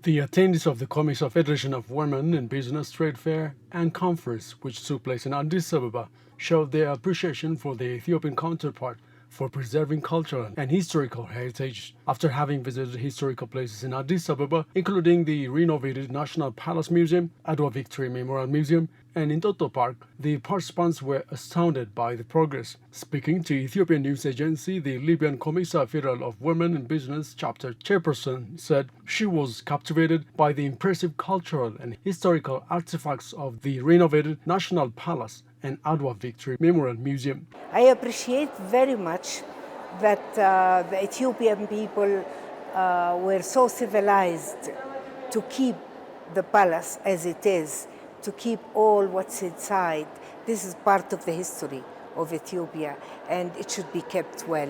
The attendees of the COMESA Federation of Women in Business Trade Fair and Conference, which took place in Addis Ababa, showed their appreciation for their Ethiopian counterpart for preserving cultural and historical heritage. After having visited historical places in Addis Ababa, including the renovated National Palace Museum, Adwa Victory Memorial Museum, and Intoto Park, the participants were astounded by the progress. Speaking to Ethiopian news agency, the Libyan COMESA Federation of Women in Business chapter chairperson said she was captivated by the impressive cultural and historical artifacts of the renovated National Palace and Adwa Victory Memorial Museum. I appreciate very much that the Ethiopian people were so civilized to keep the palace as it is, to keep all what's inside. This is part of the history of Ethiopia and it should be kept well.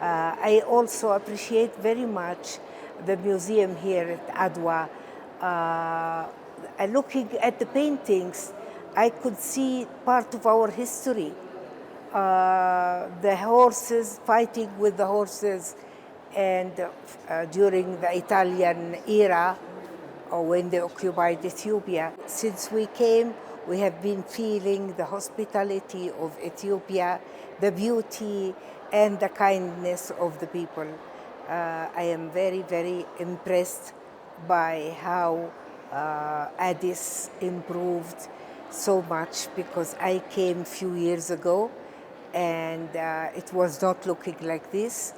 I also appreciate very much the museum here at Adwa. Looking at the paintings, I could see part of our history. The horses, fighting with the horses, and during the Italian era, or when they occupied Ethiopia. Since we came, we have been feeling the hospitality of Ethiopia, the beauty and the kindness of the people. I am very, very impressed by how Addis improved so much, because I came a few years ago and it was not looking like this.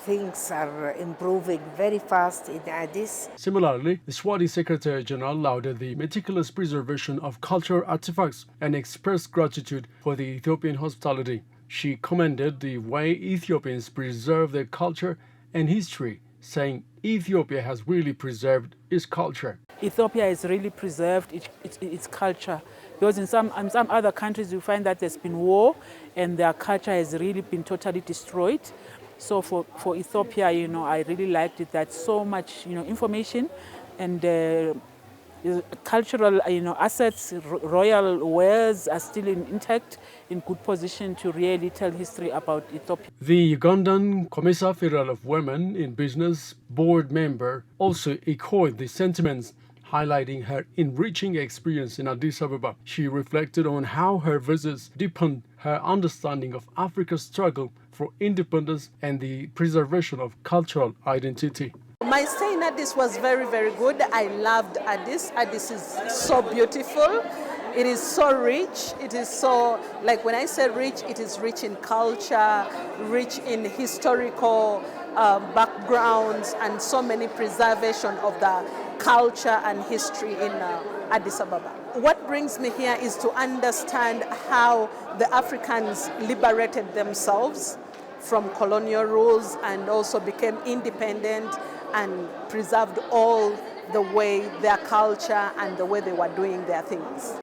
Things are improving very fast in Addis. Similarly, the Swati Secretary General lauded the meticulous preservation of cultural artifacts and expressed gratitude for the Ethiopian hospitality. She commended the way Ethiopians preserve their culture and history, saying Ethiopia has really preserved its culture. Ethiopia has really preserved its culture, because in some other countries you find that there's been war and their culture has really been totally destroyed. So for Ethiopia, I really liked it that so much, information and cultural, assets, royal wares are still intact, in good position to really tell history about Ethiopia. The Ugandan COMESA Federation of Women in Business board member also echoed the sentiments, highlighting her enriching experience in Addis Ababa. She reflected on how her visits deepened her understanding of Africa's struggle for independence and the preservation of cultural identity. My stay in Addis was very, very good. I loved Addis. Addis is so beautiful. It is so rich. It is so, like when I say rich, it is rich in culture, rich in historical backgrounds, and so many preservation of the culture and history in Addis Ababa. What brings me here is to understand how the Africans liberated themselves from colonial rules and also became independent and preserved all the way their culture and the way they were doing their things.